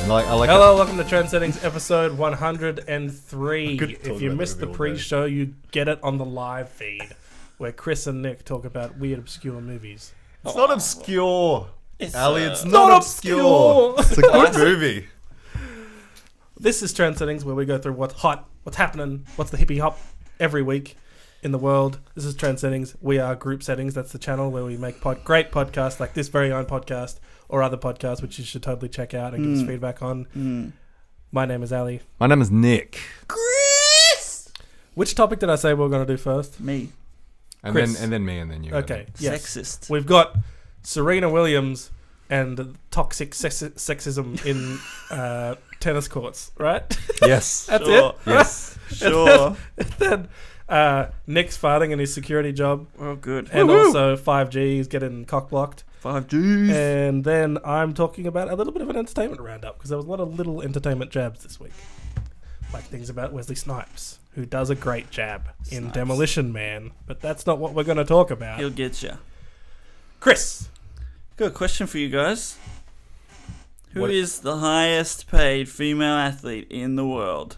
Hello, welcome to Trend Settings episode 103. If you missed the pre-show, you get it on the live feed where Chris and Nick talk about weird, obscure movies. It's not obscure. Ali, it's not obscure. It's a good movie. This is Trend Settings, where we go through what's hot, what's happening, what's the hippie hop every week in the world. This is Trend Settings. We are Group Settings. That's the channel where we make great podcasts like this very own podcast or other podcasts, which you should totally check out and give us feedback on. My name is Ali. My name is Nick. Chris! Which topic did I say we were going to do first? Me. And then me, and then you. Okay, yes. Sexist. We've got Serena Williams and toxic sexism in tennis courts, right? Yes. That's Sure. it? Yes. Sure. And then Nick's farting in his security job. Oh, good. And also 5G is getting cock-blocked. 5Gs. And then I'm talking about a little bit of an entertainment roundup because there was a lot of little entertainment jabs this week. Like things about Wesley Snipes, who does a great jab in Demolition Man. But that's not what we're going to talk about. He'll get you. Chris. Got a question for you guys. Who is the highest paid female athlete in the world?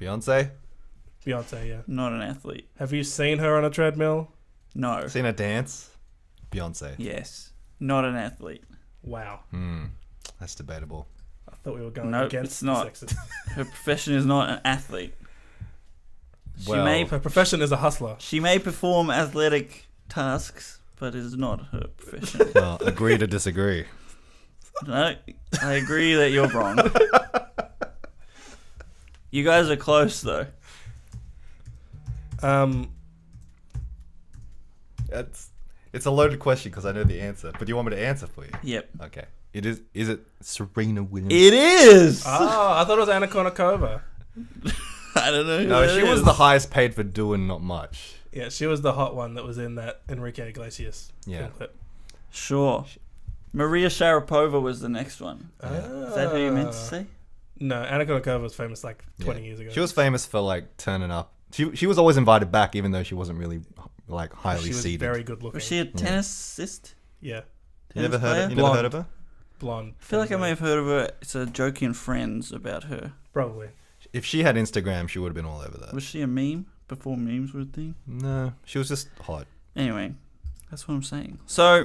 Beyonce. Beyonce, yeah. Not an athlete. Have you seen her on a treadmill? No. Seen her dance? Beyonce. Yes. Not an athlete. Wow. That's debatable. I thought we were going Nope, against it's not. sexism. Her profession is not an athlete. Well, Her profession is a hustler. She may perform athletic tasks, but it is not her profession. Well, agree to disagree. No, I agree that you're wrong. You guys are close, though. It's a loaded question because I know the answer. But do you want me to answer for you? Yep. Okay. Is it Serena Williams? It is! Oh, I thought it was Anna Kournikova. I don't know who No, that she was is. the highest paid for doing not much. Yeah, she was the hot one that was in that Enrique Iglesias film clip. Sure. Maria Sharapova was the next one. Is that who you meant to say? No, Anna Kournikova was famous like 20 years ago. She was famous for like turning up. She was always invited back, even though she wasn't really like highly She was seeded. very good looking. Was she a tennisist? Yeah, You never player? heard of her? blonde. I feel like I may have heard of her. It's a joke in Friends about her. Probably. If she had Instagram, she would have been all over that. Was she a meme before memes were a thing? No, she was just hot. Anyway, that's what I'm saying. So,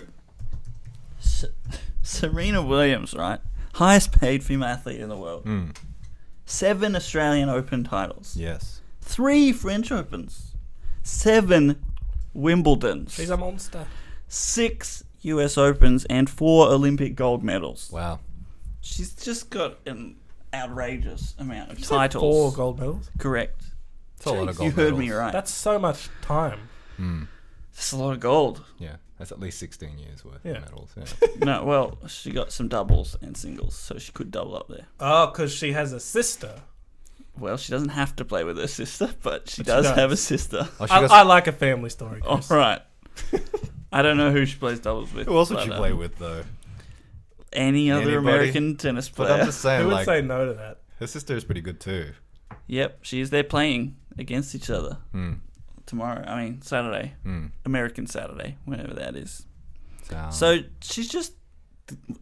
Serena Williams, right? Highest paid female athlete in the world. 7 Australian Open titles. Yes. 3 French Opens. 7 Wimbledons. She's a monster. 6 US Opens and 4 Olympic gold medals. Wow. She's just got an outrageous amount of She said titles. 4 gold medals. Correct. It's a lot of gold You heard medals. me right. That's so much time. That's a lot of gold. Yeah, that's at least 16 years worth Yeah. of medals. Yeah. No, well, she got some doubles and singles, so she could double up there. Oh, because she has a sister. Well, she doesn't have to play with her sister, but she But she does does. have a sister. Oh, I like a family story, All Chris. right. I don't know who she plays doubles with. Who else would but, you play with, though? Any other Anybody? American tennis But player. I'm just saying, Who would like, say no to that? her sister is pretty good too. Yep, she's there playing against each other tomorrow. I mean, Saturday. American Saturday, whenever that is. So she's just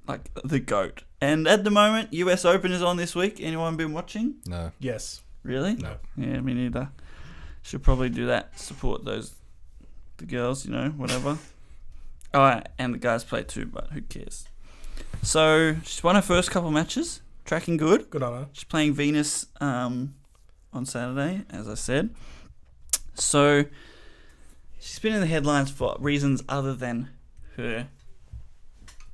like the GOAT. And at the moment, US Open is on this week. Anyone been watching? No. Yes. Really? No. Yeah, me neither. Should probably do that. Support the girls, whatever. Oh, and the guys play too, but who cares? So she's won her first couple matches. Tracking good. Good on her. She's playing Venus on Saturday, as I said. So she's been in the headlines for reasons other than her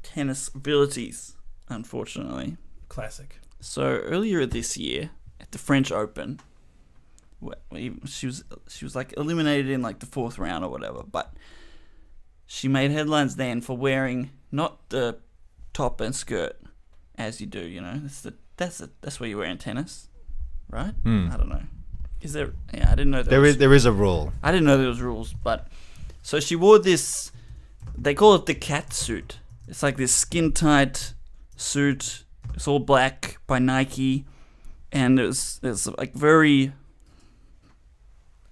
tennis abilities, unfortunately. Classic. So earlier this year at the French Open, she was like eliminated in like the 4th round or whatever, but she made headlines then for wearing not the top and skirt as you do, that's what you wear in tennis, right? I don't know. Is there? Yeah, I didn't know there is a rule. I didn't know there was rules, but so she wore this. They call it the Catsuit. It's like this skin tight suit. It's all black by Nike, and it's like very.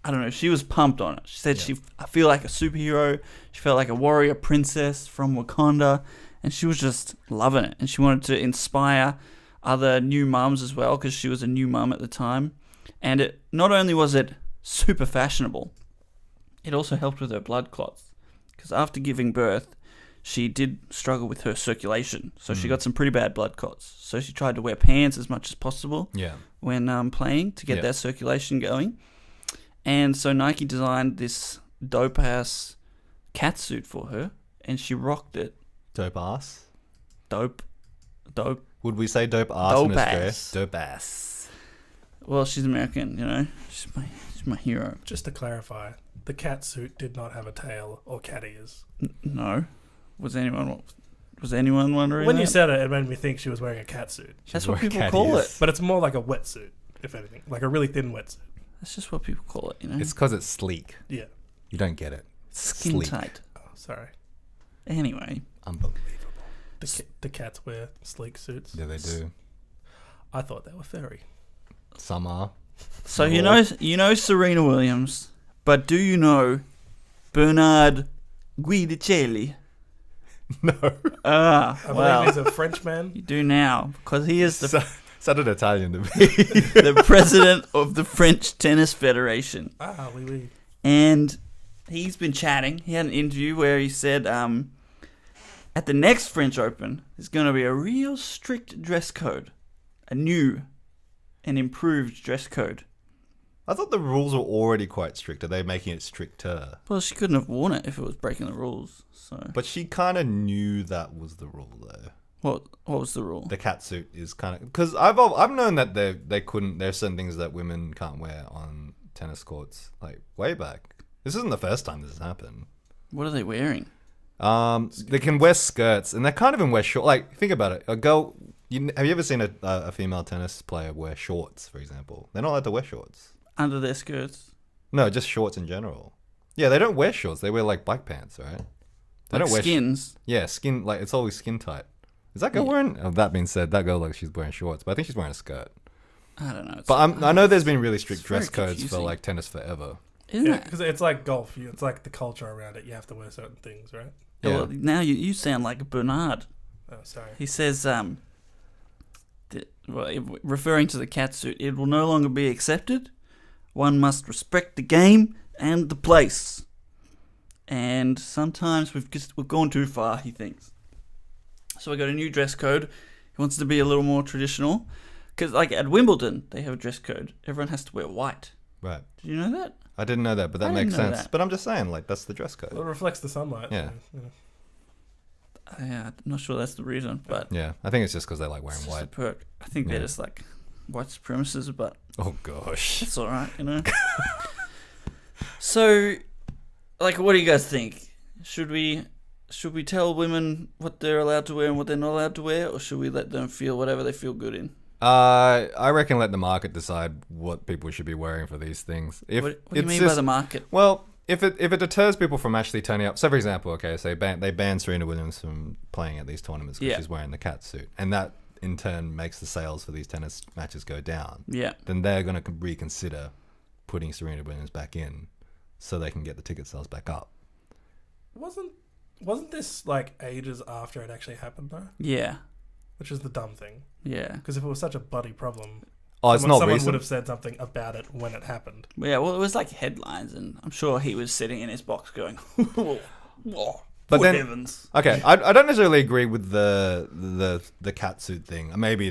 I don't know. She was pumped on it. She said I feel like a superhero. She felt like a warrior princess from Wakanda, and she was just loving it. And she wanted to inspire other new mums as well, because she was a new mum at the time. And it not only was it super fashionable, it also helped with her blood clots. Because after giving birth, she did struggle with her circulation. So she got some pretty bad blood clots. So she tried to wear pants as much as possible when playing to get that circulation going. And so Nike designed this dope-ass catsuit for her, and she rocked it. Dope ass? Dope. Would we say dope ass Dope in Australia? ass. Dope ass. Well, she's American, you know. She's my hero. Just to clarify, the catsuit did not have a tail or cat ears. No. Was anyone wondering When that? you said it, it made me think she was wearing a catsuit. That's what wearing people cat call ears. it. But it's more like a wetsuit, if anything. Like a really thin wetsuit. That's just what people call it, you know. It's because it's sleek. Yeah. You don't get it. Skin Sleek. tight. Oh, sorry. Anyway. Unbelievable. The cats wear sleek suits. Yeah, they do. I thought they were furry. Some are. So you know Serena Williams, but do you know Bernard Guidicelli? No. I believe Well, he's a Frenchman. you do now, because he is the Sounded Italian to me. the president of the French Tennis Federation. Ah, oui, oui. And he's been chatting. He had an interview where he said, at the next French Open, there's going to be a real strict dress code. A new and improved dress code. I thought the rules were already quite strict. Are they making it stricter? Well, she couldn't have worn it if it was breaking the rules. So But she kind of knew that was the rule, though. what was the rule? The catsuit is kind of because I've known that they couldn't. There's certain things that women can't wear on tennis courts, like way back. This isn't the first time this has happened. What are they wearing? They can wear skirts, and they can't even wear shorts. Like, think about it. A girl. Have you ever seen a female tennis player wear shorts, for example? They're not allowed to wear shorts. Under their skirts? No, just shorts in general. Yeah, they don't wear shorts. They wear like bike pants, right? They Like don't wear skins? yeah, skin. Like it's always skin tight. Is that girl wearing? Oh, that being said, that girl looks she's wearing shorts, but I think she's wearing a skirt. I don't know. But I know there's been really strict it's very dress codes for confusing. like tennis forever. Isn't Yeah, it? because it's like golf. It's like the culture around it. You have to wear certain things, right? Yeah. Yeah. Well, now you sound like Bernard. Oh, sorry. He says, referring to the catsuit, it will no longer be accepted. One must respect the game and the place. And sometimes we've gone too far, he thinks. So we got a new dress code. He wants to be a little more traditional. Because like at Wimbledon, they have a dress code. Everyone has to wear white. Right. Did you know that? I didn't know that, but that I makes didn't know sense. that. But I'm just saying, like, that's the dress Well, it code. reflects the sunlight. Yeah. So, you know. I'm not sure that's the reason, but Yeah, I think it's just because they like wearing it's just a white. perk. I think they're Yeah. just like white supremacists, but Oh gosh. it's alright, you know. So, like, what do you guys think? Should we tell women what they're allowed to wear and what they're not allowed to wear, or should we let them feel whatever they feel good in? I reckon let the market decide what people should be wearing for these things. If What do you it's mean by just- the market? Well, if it deters people from actually turning up, so for example, okay, say they ban Serena Williams from playing at these tournaments because Yeah. she's wearing the catsuit, and that in turn makes the sales for these tennis matches go down. Yeah. Then they're going to reconsider putting Serena Williams back in, so they can get the ticket sales back up. Wasn't this like ages after it actually happened though? Yeah. Which is the dumb thing. Yeah. Because if it was such a bloody problem, Oh, it's not someone recent. would have said something about it when it happened. Yeah, well, it was like headlines, and I'm sure he was sitting in his box going, whoa, But good then- heavens. Okay, I don't necessarily agree with the catsuit thing. Maybe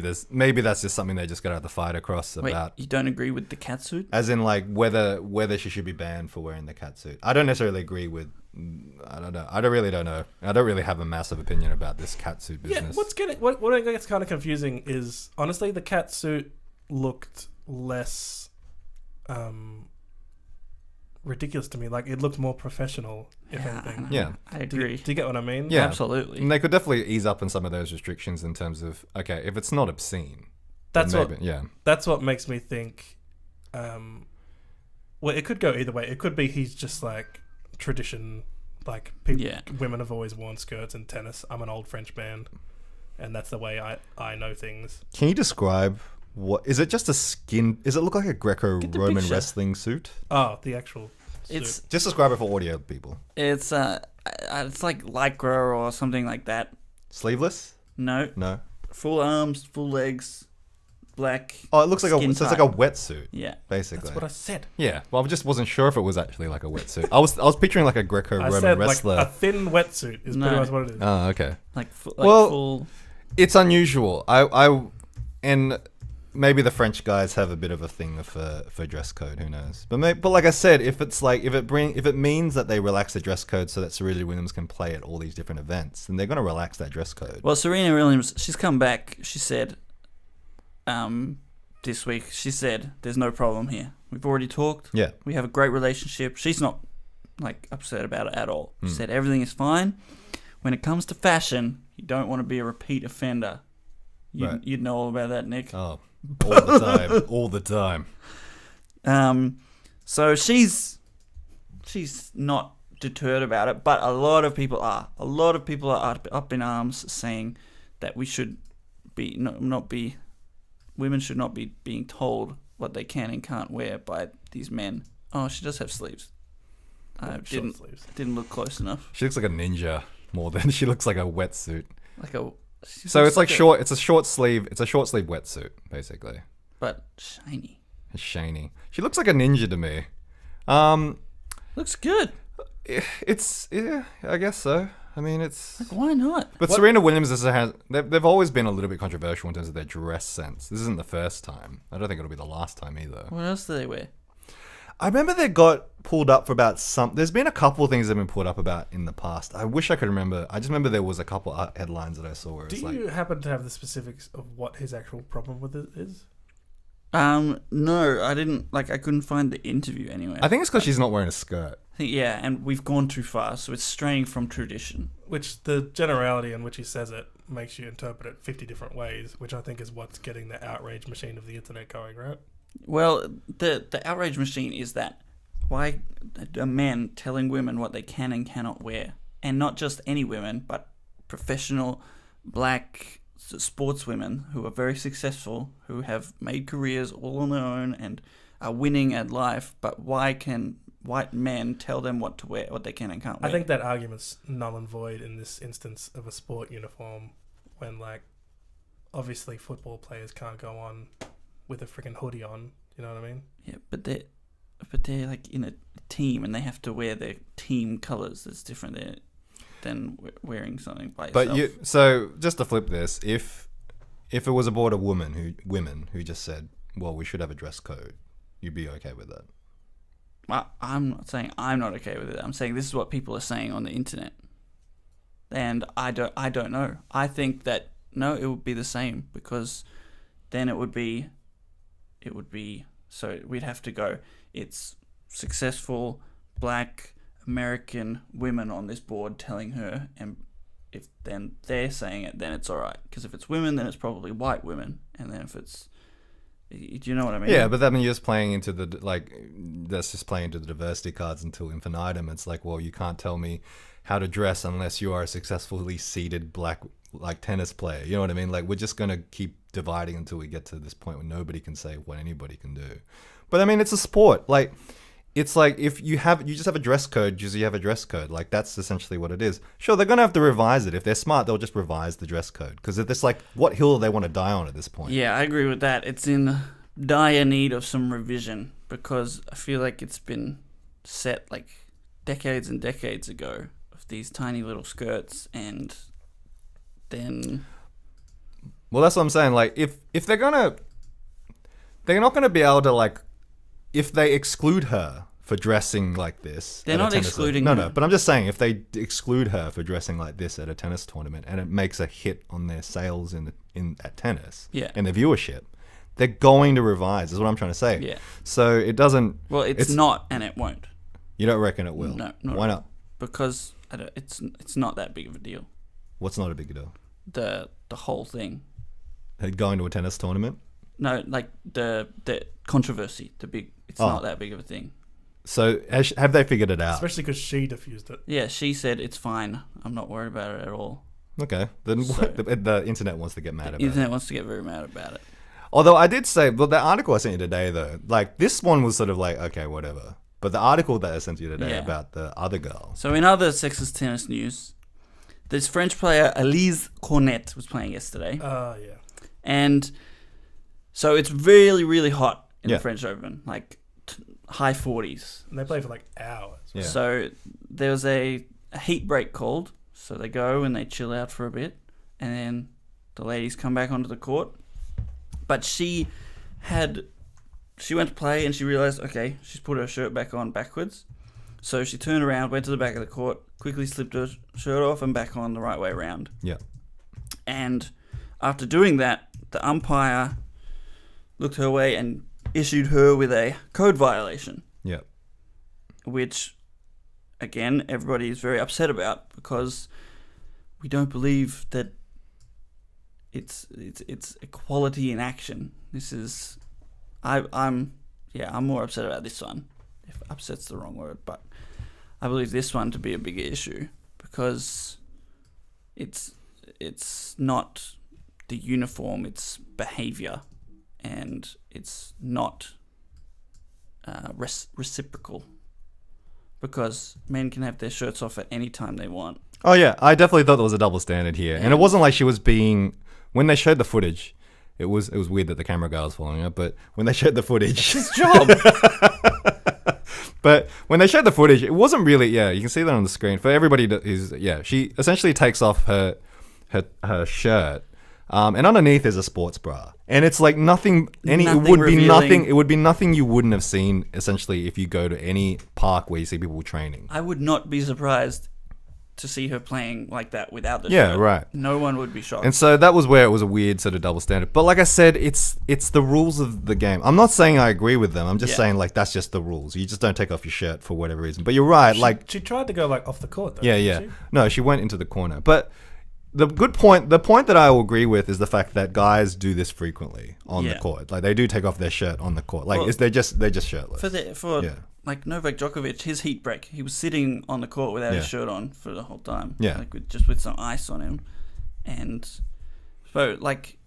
that's just something they just got out the fight across Wait, about. you don't agree with the catsuit? As in, like, whether she should be banned for wearing the catsuit. I don't necessarily agree with. I don't know. I don't really know. I don't really have a massive opinion about this catsuit business. Yeah, what gets kind of confusing is honestly the catsuit looked less ridiculous to me. Like it looked more professional, if anything. Yeah. I Do agree. you get what I mean? Yeah. Absolutely. And they could definitely ease up on some of those restrictions in terms of, okay, if it's not obscene, then That's maybe, what. yeah. That's what makes me think. Well, it could go either way. It could be he's just like tradition, like people. Yeah. Women have always worn skirts in tennis. I'm an old French man, and that's the way I know things. Can you describe what is it? Just a skin? Does it look like a Greco-Roman picture. wrestling suit? Oh, the actual. It's Just describe it for audio people. it's like lycra or something like that. Sleeveless? No, No. full arms, full legs. black. Oh, it looks like skin so it's like tight. a wetsuit, Yeah. basically. That's what I said. Yeah, well, I just wasn't sure if it was actually like a wetsuit. I was picturing like a I Greco-Roman said wrestler. like a thin wetsuit is No. pretty much what it is. Oh, okay. Like Well, full. It's unusual. And maybe the French guys have a bit of a thing for dress code. Who knows? But like I said, if it means that they relax the dress code so that Serena Williams can play at all these different events, then they're gonna relax that dress code. Well, Serena Williams, she's come back. She said, this week, she said, "There's no problem here. We've already talked. Yeah. We have a great relationship." She's not like upset about it at all. She Mm. said everything is fine. When it comes to fashion, you don't want to be a repeat offender. Right. You'd know all about that, Nick. Oh, all the time, all the time. So she's not deterred about it, but a lot of people are. A lot of people are up in arms saying that we should be not be women should not be being told what they can and can't wear by these men. Oh, she does have sleeves. I Short sleeves. didn't look close enough. She looks like a ninja more than she looks like a wetsuit. Like a So it's like short. It's a short sleeve. It's a short sleeve wetsuit, basically. but shiny. It's shiny. She looks like a ninja to me. Looks good. Yeah, I guess so. I mean, it's. Like, why not? But Serena Williams they've always been a little bit controversial in terms of their dress sense. This isn't the first time. I don't think it'll be the last time either. What else do they wear? I remember they got pulled up for about there's been a couple of things that have been pulled up about in the past. I wish I could remember. I just remember there was a couple of headlines that I saw where Do it's you like. happen to have the specifics of what his actual problem with it is? No, I didn't. Like, I couldn't find the interview anywhere. I think it's because she's not wearing a skirt. I think, yeah, and we've gone too far, so it's straying from tradition. Which the generality in which he says it makes you interpret it 50 different ways, which I think is what's getting the outrage machine of the internet going, right? Well, the outrage machine is that why are men telling women what they can and cannot wear, and not just any women, but professional black sportswomen who are very successful, who have made careers all on their own and are winning at life. But why can white men tell them what to wear, what they can and can't wear? I think that argument's null and void in this instance of a sport uniform when, like, obviously football players can't go on with a freaking hoodie on. You know what I mean? Yeah, but they're like in a team and they have to wear their team colours. That's different than wearing something by yourself. But so just to flip this, if it was aboard women who just said, well, we should have a dress code, you'd be okay with that? I'm not saying I'm not okay with it. I'm saying this is what people are saying on the internet, and I don't know. I think that no, it would be the same, because then it would be so we'd have to go. It's successful black American women on this board telling her, and if then they're saying it, then it's all right. Because if it's women, then it's probably white women, and then if it's, do you know what I mean? Yeah, but that means you're just playing into that's just playing into the diversity cards until infinitum. It's like, well, you can't tell me how to dress unless you are a successfully seated black tennis player. You know what I mean? Like, we're just gonna keep dividing until we get to this point where nobody can say what anybody can do. But I mean, it's a sport. Like, it's like if you just have a dress code, you have a dress code. Like, that's essentially what it is. Sure, they're gonna have to revise it. If they're smart, they'll just revise the dress code, because if it's like, what hill do they want to die on at this point? Yeah, I agree with that. It's in dire need of some revision, because I feel like it's been set like decades and decades ago of these tiny little skirts, and then... Well, that's what I'm saying. Like, if they're not gonna be able to, like, if they exclude her for dressing like this, They're not excluding her. her. No, but I'm just saying, if they exclude her for dressing like this at a tennis tournament and it makes a hit on their sales at tennis, Yeah. and their viewership, they're going to revise. Is what I'm trying to say. Yeah. So it doesn't. Well, it's not, and it won't. You don't reckon it will? No. Why not? Because it's not that big of a deal. What's not a big deal? The whole thing. Going to a tennis tournament? No, like the controversy. It's not that big of a thing. So have they figured it out? Especially because she diffused it. Yeah, she said it's fine. I'm not worried about it at all. Okay, then So- the internet wants to get mad about The it. internet wants to get very mad about it. Although I did say, well, the article I sent you today, though, like, this one was sort of like, okay, whatever. But the article that I sent you today Yeah. about the other girl. So in other sexist tennis news, this French player Elise Cornet was playing yesterday. Yeah. And So it's really, really hot in Yeah. the French Open, like high 40s. And they play for like hours. Yeah. So there was a heat break called. So they go and they chill out for a bit, and then the ladies come back onto the court. But she went to play and she realized, okay, she's put her shirt back on backwards. So she turned around, went to the back of the court, quickly slipped her shirt off and back on the right way around. Yeah. And after doing that, the umpire looked her way and issued her with a code violation. Yeah. Which, again, everybody is very upset about because we don't believe that it's equality in action. This is, I'm more upset about this one. If upset's the wrong word, but I believe this one to be a bigger issue because it's not the uniform, it's behavior, and it's not reciprocal because men can have their shirts off at any time they want. Oh yeah, I definitely thought there was a double standard here, and it wasn't like she was being. When they showed the footage, it was weird that the camera guy was following her, but when they showed the footage, His job. but when they showed the footage, it wasn't really. Yeah, you can see that on the screen for everybody. She essentially takes off her shirt, and underneath is a sports bra, and it's like nothing. It would be nothing. It would be nothing you wouldn't have seen essentially if you go to any park where you see people training. I would not be surprised to see her playing like that without the shirt. Yeah, right. No one would be shocked. And so that was where it was a weird sort of double standard. But like I said, it's the rules of the game. I'm not saying I agree with them. I'm just saying like that's just the rules. You just don't take off your shirt for whatever reason. But you're right. She tried to go like off the court though. Yeah. Didn't she? No, she went into the corner. But the point that I will agree with is the fact that guys do this frequently on the court. Like they do take off their shirt on the court. Like they're just shirtless. Like Novak Djokovic, his heat break, he was sitting on the court without his shirt on for the whole time. Yeah. Like with some ice on him. And so like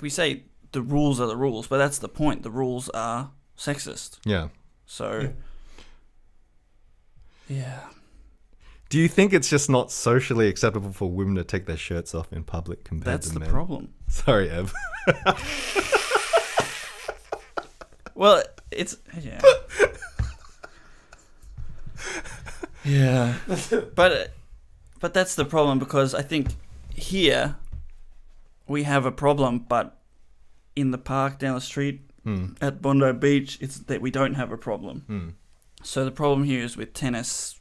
we say, the rules are the rules, but that's the point. The rules are sexist. Yeah. So, yeah. Do you think it's just not socially acceptable for women to take their shirts off in public compared That's to the men? problem. Sorry, Ev. Well, it's yeah, but that's the problem because I think here we have a problem, but in the park down the street at Bondi Beach, it's that we don't have a problem. So the problem here is with tennis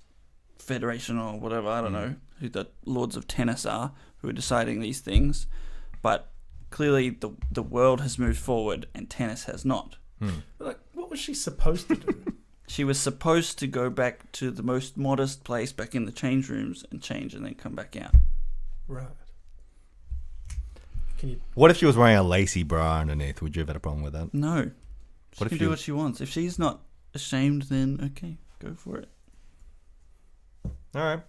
federation or whatever, I don't know who the lords of tennis are who are deciding these things, but clearly the world has moved forward and tennis has not. Like, what was she supposed to do? She was supposed to go back to the most modest place back in the change rooms and change and then come back out. Right. What if she was wearing a lacy bra underneath? Would you have had a problem with that? No. She What can if do you- what she wants. If she's not ashamed, then okay, go for it. All right.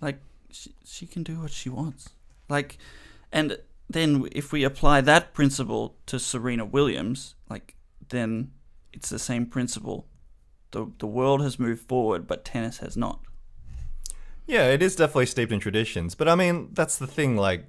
Like, she can do what she wants. Like, and then if we apply that principle to Serena Williams, like, then it's the same principle. The world has moved forward, but tennis has not. Yeah, it is definitely steeped in traditions. But I mean, that's the thing. Like,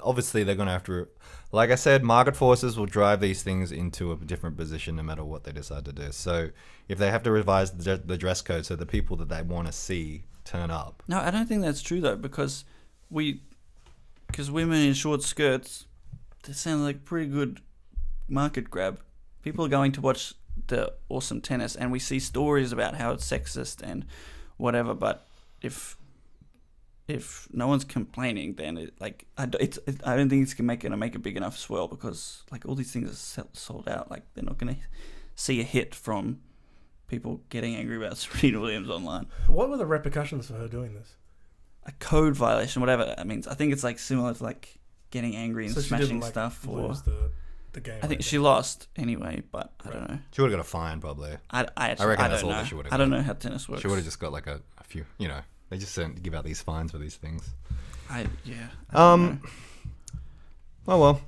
obviously, they're going to have to. Like I said, market forces will drive these things into a different position no matter what they decide to do. So if they have to revise the dress code so the people that they want to see turn up. No, I don't think that's true, though, because women in short skirts, they sound like pretty good market grab. People are going to watch the awesome tennis, and we see stories about how it's sexist and whatever. But if no one's complaining, then I don't think it's gonna make a big enough swirl because like all these things are sold out. Like they're not gonna see a hit from people getting angry about Serena Williams online. What were the repercussions for her doing this? A code violation, whatever that means. I think it's like similar to like getting angry and So she smashing didn't, like, stuff. Or lose the game. I think she lost anyway, but I don't know. She would have got a fine probably. I reckon don't that's all know. that she would have I don't got. know how tennis works. She would have just got like a few, you know, they just don't give out these fines for these things. I don't know. Oh well.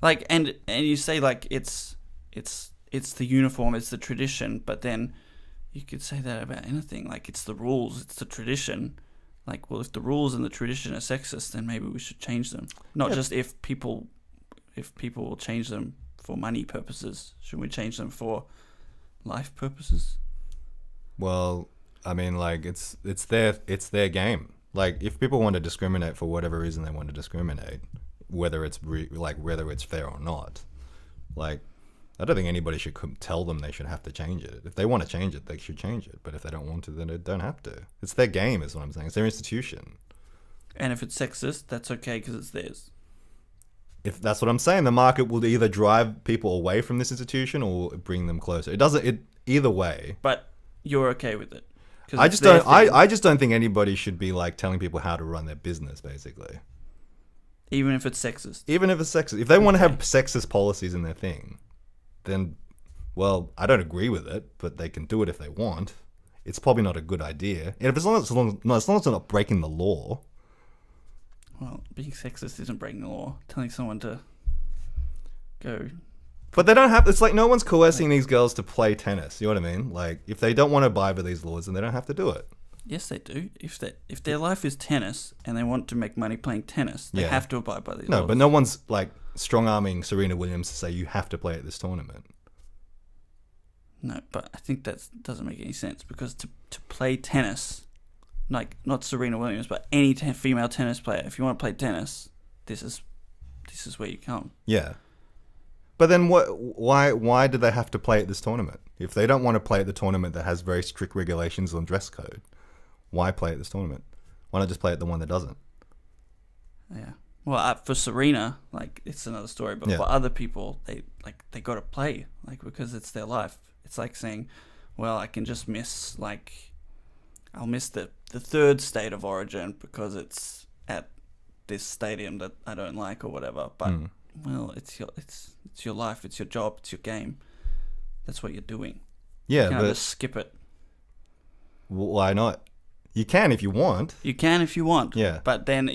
Like and you say like it's the uniform, it's the tradition, but then you could say that about anything. Like it's the rules, it's the tradition. Like, well, if the rules and the tradition are sexist, then maybe we should change them. Not just if people if people will change them for money purposes, should we change them for life purposes? Well, I mean, like it's their game. Like if people want to discriminate for whatever reason they want to discriminate, whether it's whether it's fair or not, like I don't think anybody should tell them they should have to change it. If they want to change it, they should change it. But if they don't want to, then they don't have to. It's their game, is what I'm saying. It's their institution. And if it's sexist, that's okay because it's theirs. If that's what I'm saying, the market will either drive people away from this institution or bring them closer. It doesn't. It either way. But you're okay with it. I just don't. I just don't think anybody should be like telling people how to run their business. Basically, even if it's sexist. Even if it's sexist, if they want to have sexist policies in their thing, then, well, I don't agree with it, but they can do it if they want. It's probably not a good idea, and if as long as it's not breaking the law. Well, being sexist isn't breaking the law. Telling someone to go. But they don't have. It's like no one's coercing these girls to play tennis. You know what I mean? Like if they don't want to abide by these laws, then they don't have to do it. Yes, they do. If their life is tennis and they want to make money playing tennis, they have to abide by these laws. No, but no one's like strong-arming Serena Williams to say you have to play at this tournament. No, but I think that doesn't make any sense because to play tennis, like not Serena Williams, but any female tennis player, if you want to play tennis, this is where you come. Yeah. But then why do they have to play at this tournament? If they don't want to play at the tournament that has very strict regulations on dress code, why play at this tournament? Why not just play at the one that doesn't? Yeah. Well, for Serena, like it's another story, but for other people, they got to play, like because it's their life. It's like saying, well, I can just miss I'll miss the third state of origin because it's at this stadium that I don't like or whatever, but well, it's your life, it's your job, it's your game. That's what you're doing. Yeah, you can't but just skip it. Why not? You can if you want. You can if you want. Yeah. But then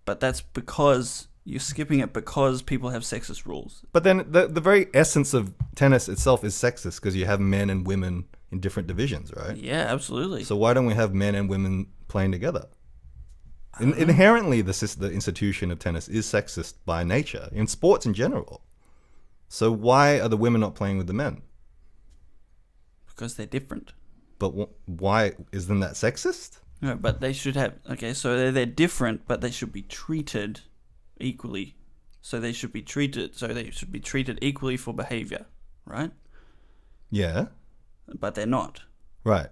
but that's because you're skipping it because people have sexist rules. But then the very essence of tennis itself is sexist because you have men and women in different divisions, right? Yeah, absolutely. So why don't we have men and women playing together? Inherently, the institution of tennis is sexist by nature, in sports in general. So why are the women not playing with the men? Because they're different. But why? Isn't that sexist? No, but they should have... Okay, so they're different, but they should be treated equally. So they should be treated equally for behavior, right? Yeah. But they're not. Right.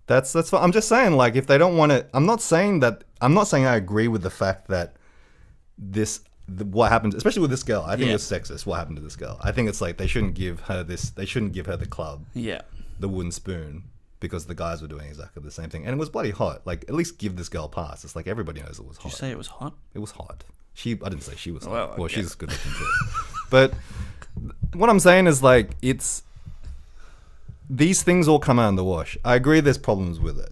That's what I'm just saying. Like, if they don't want to, I'm not saying I agree with the fact that what happened, especially with this girl. I think it was sexist. What happened to this girl? I think it's like they shouldn't give her the club, the wooden spoon, because the guys were doing exactly the same thing, and it was bloody hot. Like, at least give this girl a pass. It's like everybody knows it was hot. Did you say it was hot? It was hot. I didn't say she was hot. Well, okay. She's good looking too. But what I'm saying is like these things all come out in the wash. I agree there's problems with it.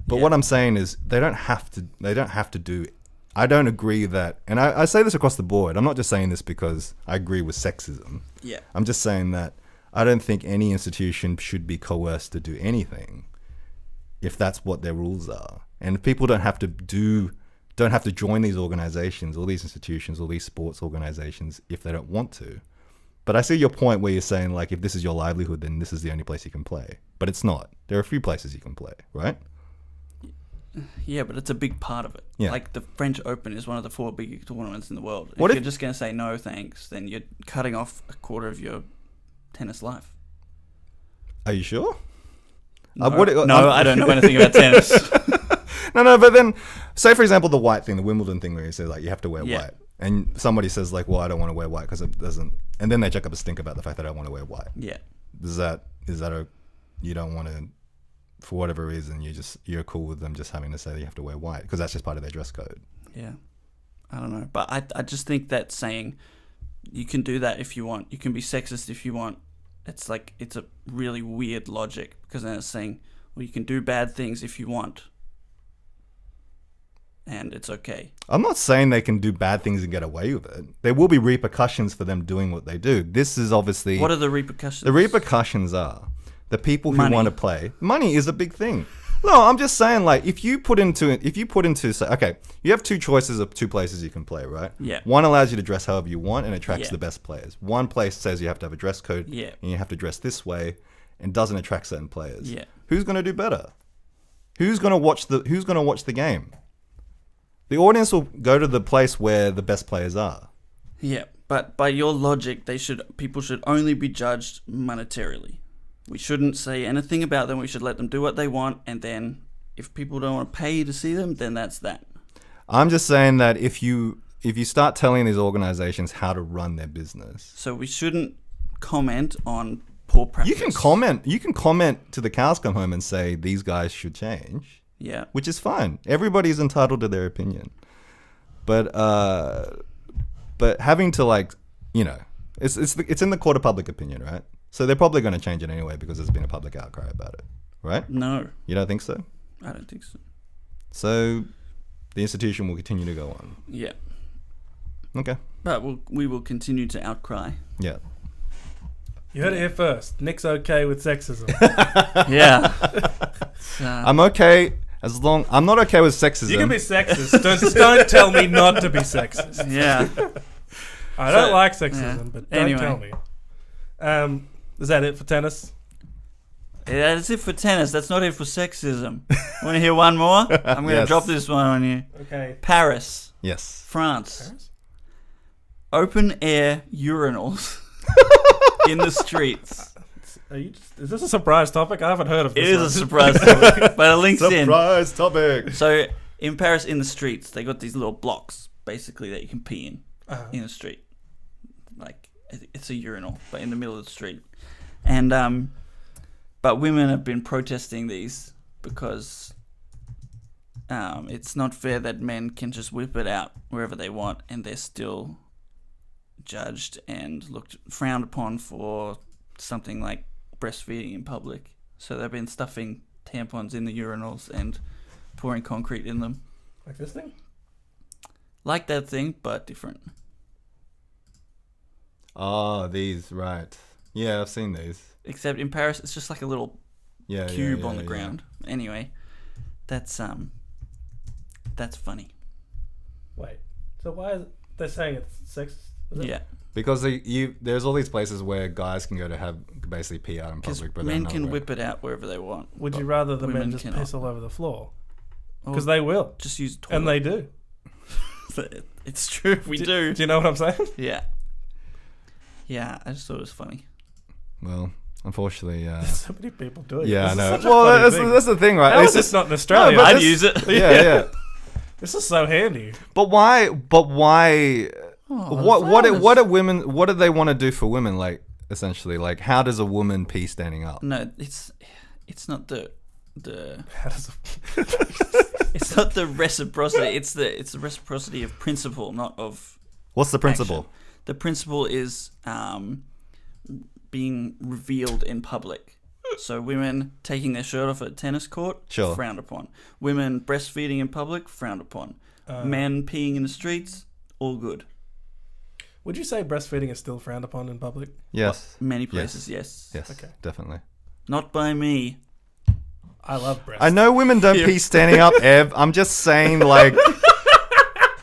But what I'm saying is they don't have to do. I don't agree that, and I say this across the board. I'm not just saying this because I agree with sexism. Yeah. I'm just saying that I don't think any institution should be coerced to do anything if that's what their rules are. And if people don't have to join these organizations, all these institutions, all these sports organizations if they don't want to. But I see your point where you're saying, like, if this is your livelihood, then this is the only place you can play. But it's not. There are a few places you can play, right? Yeah, but it's a big part of it. Yeah. Like, the French Open is one of the 4 big tournaments in the world. If you're just going to say no thanks, then you're cutting off a quarter of your tennis life. Are you sure? No, I don't know anything about tennis. No, but then, say, for example, the white thing, the Wimbledon thing where you say, like, you have to wear white. And somebody says, like, well, I don't want to wear white because it doesn't... And then they check up a stink about the fact that I don't want to wear white. Yeah. Is that you don't want to, for whatever reason, you're cool with them just having to say that you have to wear white because that's just part of their dress code. Yeah. I don't know. But I just think that saying you can do that if you want, you can be sexist if you want, it's like, it's a really weird logic because then it's saying, well, you can do bad things if you want. And it's okay. I'm not saying they can do bad things and get away with it. There will be repercussions for them doing what they do. This is obviously... What are the repercussions? The repercussions are the people who want to play. Money is a big thing. No, I'm just saying, like, if you put into, say, okay, you have two choices of two places you can play, right? Yeah. One allows you to dress however you want and attracts Yeah. the best players. One place says you have to have a dress code Yeah. and you have to dress this way and doesn't attract certain players. Yeah. Who's going to do better? Who's going to watch the game? The audience will go to the place where the best players are. Yeah, but by your logic, people should only be judged monetarily. We shouldn't say anything about them. We should let them do what they want, and then if people don't want to pay to see them, then that's that. I'm just saying that if you start telling these organizations how to run their business, So we shouldn't comment on poor practice. you can comment to the cows come home and say these guys should change, Yeah. which is fine. Everybody's entitled to their opinion, but having to, like, you know, it's in the court of public opinion, right? So they're probably going to change it anyway because there's been a public outcry about it, right? No, You don't think so? I don't think so. So the institution will continue to go on. Yeah. Okay. But we will continue to outcry. Yeah. You heard it here first. Nick's okay with sexism. Yeah. I'm okay as long... I'm not okay with sexism. You can be sexist. Don't tell me not to be sexist. Yeah. I don't So- like sexism, yeah. but don't Anyway. tell me. Is that it for tennis? Yeah, that's it for tennis. That's not it for sexism. Want to hear one more? I'm going to Yes. drop this one on you. Okay. Paris, Yes. France. Paris? Open air urinals in the streets. Is this a surprise topic? I haven't heard of It this. is one. a surprise topic, but it links in. Surprise topic. So in Paris, in the streets, they got these little blocks, basically, that you can pee in the street. Like, it's a urinal, but in the middle of the street. And but women have been protesting these because it's not fair that men can just whip it out wherever they want, and they're still judged and frowned upon for something like breastfeeding in public. So they've been stuffing tampons in the urinals and pouring concrete in them. Like this thing? Like that thing, but different. Oh, these, right. Yeah, I've seen these. Except in Paris, it's just like a little cube on the ground. Anyway, that's funny. Wait. So why is they saying it's sexist? Is it? Yeah, Because there's all these places where guys can go to have basically pee out in because public, but men they're can not whip it out wherever they want. Would but you rather the women men just cannot. piss all over the floor? Or Because they will. just use toilet. And they do. It's true. We do. Do you know what I'm saying? Yeah. Yeah, I just thought it was funny. Well, unfortunately, So many people do it. yeah, I This is know. such a Well, funny thing. that's the thing, right? How It's is this just- not in Australia? but I'd this- use it. yeah. This is so handy. But why? Oh, What flowers. do women? What do they want to do for women? Like, essentially, like, how does a woman pee standing up? No, it's not the How does it's not the reciprocity. It's the reciprocity of principle, not of What's the principle? action. The principle is being revealed in public. So women taking their shirt off at a tennis court, Sure. frowned upon. Women breastfeeding in public, frowned upon. Men peeing in the streets, all good. Would you say breastfeeding is still frowned upon in public? Yes. Many places, yes. Yes. Okay. Definitely. Not by me. I love breast. I know women don't pee standing up, Ev. I'm just saying, like,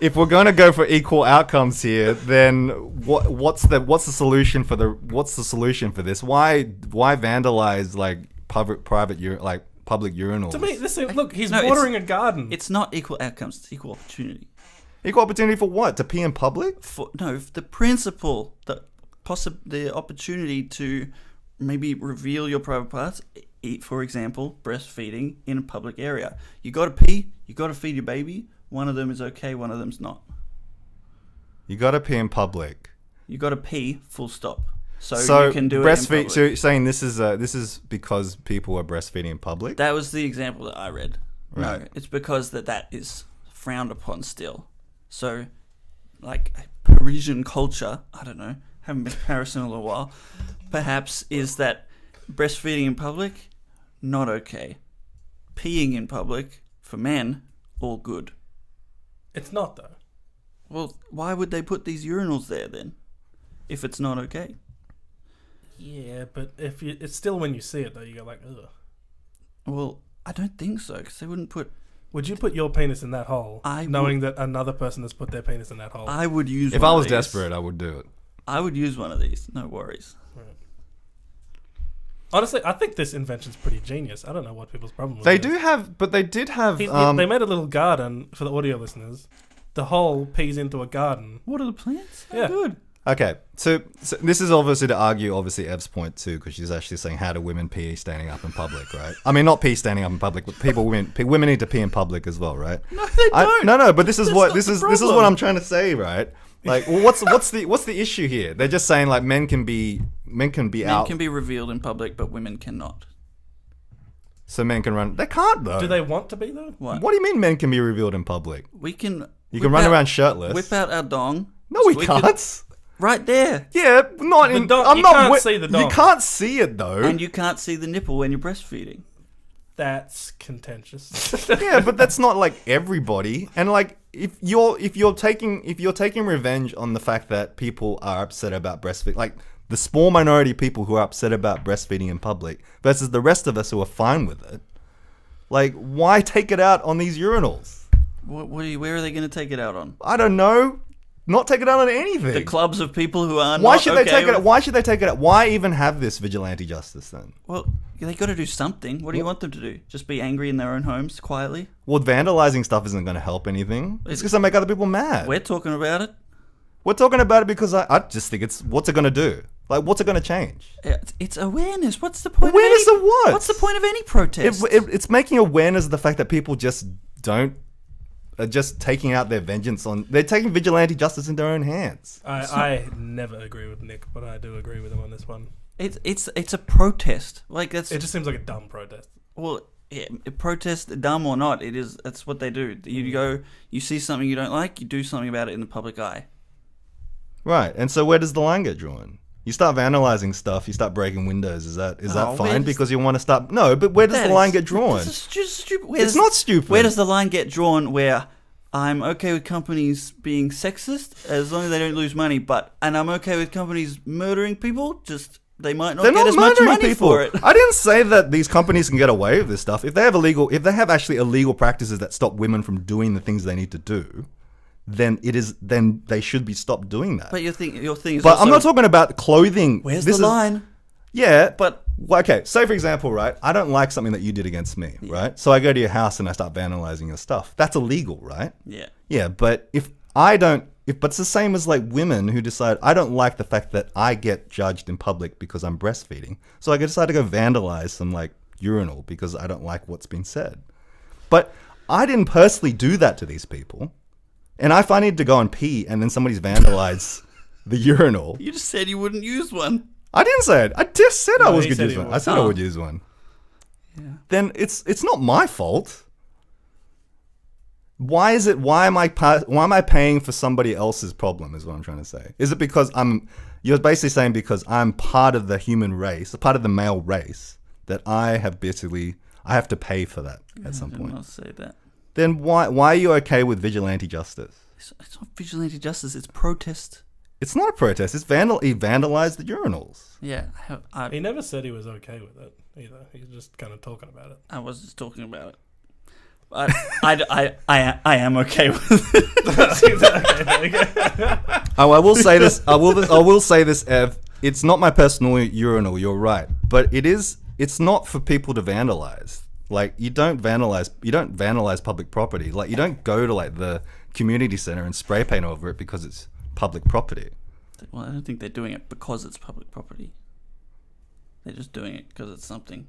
if we're going to go for equal outcomes here, then what's the solution for this? Why vandalize, like, public urinals? To me, look, he's No, watering a garden. It's not equal outcomes, it's equal opportunity. Equal opportunity for what? To pee in public? The principle, the opportunity to maybe reveal your private parts, for example, breastfeeding in a public area. You got to pee, you got to feed your baby. One of them is okay, one of them's not. You got to pee in public. You got to pee, full stop. So you can do it in public. So you're saying this is because people are breastfeeding in public? That was the example that I read. Right. No, it's because that is frowned upon still. So, like, Parisian culture, I don't know, haven't been to Paris in a little while, perhaps is that breastfeeding in public, not okay. Peeing in public, for men, all good. It's not, though. Well, why would they put these urinals there then, if it's not okay? Yeah, but it's still when you see it, though, you go like, ugh. Well, I don't think so, because they wouldn't put... Would you put your penis in that hole, I knowing that another person has put their penis in that hole? I would use If one I of was these. desperate, I would do it. I would use one of these. No worries. Honestly, I think this invention's pretty genius. I don't know what people's problem They is. do have, but they did have. They made a little garden for the audio listeners. The hole pees into a garden. What are the plants? Yeah. Good. Okay, so this is obviously to argue, obviously, Ev's point too, because she's actually saying how do women pee standing up in public, right? I mean, not pee standing up in public, but women need to pee in public as well, right? No, they don't. No, but this is That's what not this the is. This is what problem. I'm trying to say, right? Like, well, what's the issue here? They're just saying like men can be out. Men can be revealed in public, but women cannot. So men can run. They can't though. Do they want to be though? What? What do you mean men can be revealed in public? We can. You can run around shirtless. Whip out our dong. No, we could- can't. Right there. Yeah, not The in. dong- I'm you not. can't see the dong. You can't see it though. And you can't see the nipple when you're breastfeeding. That's contentious. Yeah, but that's not like everybody. And like if you're taking revenge on the fact that people are upset about breastfeeding, like the small minority of people who are upset about breastfeeding in public versus the rest of us who are fine with it, like why take it out on these urinals? Where are they going to take it out on? I don't know. Not take it out on anything. The clubs of people who are Why not should they okay take it with- out? Why should they take it out? Why even have this vigilante justice then? Well, they got to do something. What do you want them to do? Just be angry in their own homes quietly? Well, vandalizing stuff isn't going to help anything. It's just going to make other people mad. We're talking about it. We're talking about it because I just think what's it going to do? Like, what's it going to change? It's awareness. What's the point? Awareness of what? What's the point of any protest? It's making awareness of the fact that people just are just taking out their vengeance on... They're taking vigilante justice in their own hands. I never agree with Nick, but I do agree with him on this one. It's a protest. Like that's It just seems like a dumb protest. well, yeah, a protest, dumb or not, it is. That's what they do. You go, you see something you don't like, you do something about it in the public eye. Right. And so where does the line get drawn? You start vandalizing stuff, you start breaking windows. Is that where fine does- because you want to stop? No, but where does the line get drawn? This is stupid. It's not stupid. Where does the line get drawn where I'm okay with companies being sexist as long as they don't lose money, and I'm okay with companies murdering people, just they might not They're get not as much murdering money people. for it. I didn't say that these companies can get away with this stuff. If they have actually illegal practices that stop women from doing the things they need to do, then they should be stopped doing that. But your thing is But also, I'm not talking about clothing. where's This the is- line? Yeah, But well, okay. Say for example, right? I don't like something that you did against me, right? So I go to your house and I start vandalizing your stuff. That's illegal, right? yeah. Yeah, but but it's the same as like women who decide I don't like the fact that I get judged in public because I'm breastfeeding, so I decide to go vandalize some like urinal because I don't like what's been said. But I didn't personally do that to these people, and if I need to go and pee and then somebody's vandalized the urinal, You just said you wouldn't use one. I didn't say it. I just said I No, was he going to said use he one. would. I said I Oh. would use one. Yeah. Then it's not my fault. Why am I paying for somebody else's problem is what I'm trying to say. Is it because you're basically saying because I'm part of the human race, a part of the male race, that I have to pay for that at some I did point. not say that. Then why are you okay with vigilante justice? It's not vigilante justice. It's protest. It's not a protest. He vandalized the urinals. Yeah. He never said he was okay with it either. He was just kind of talking about it. I was just talking about it. I am okay with it. Okay, there you go. Oh, I will say this. I will say this, Ev. It's not my personal urinal. You're right, but it's not for people to vandalize. Like you don't vandalize public property. Like you don't go to like the community center and spray paint over it because it's public property. Well, I don't think they're doing it because it's public property. They're just doing it because it's something.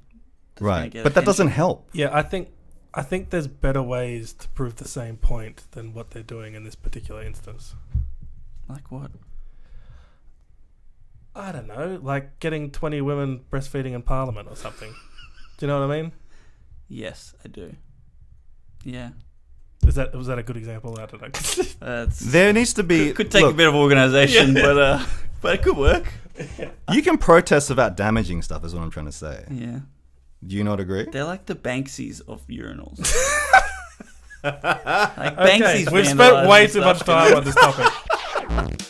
that's gonna Right, get but that doesn't attention. help. Yeah, I think there's better ways to prove the same point than what they're doing in this particular instance. Like what? I don't know, like getting 20 women breastfeeding in Parliament or something. Do you know what I mean? Yes, I do. Yeah. Was that a good example? I don't know. That's There needs to be. could take look, a bit of organisation, but it could work. You can protest without damaging stuff. Is what I'm trying to say. Yeah. Do you not agree? They're like the Banksies of urinals. like Okay, Banksy's we've spent vandalising way too stuff. much time on this topic.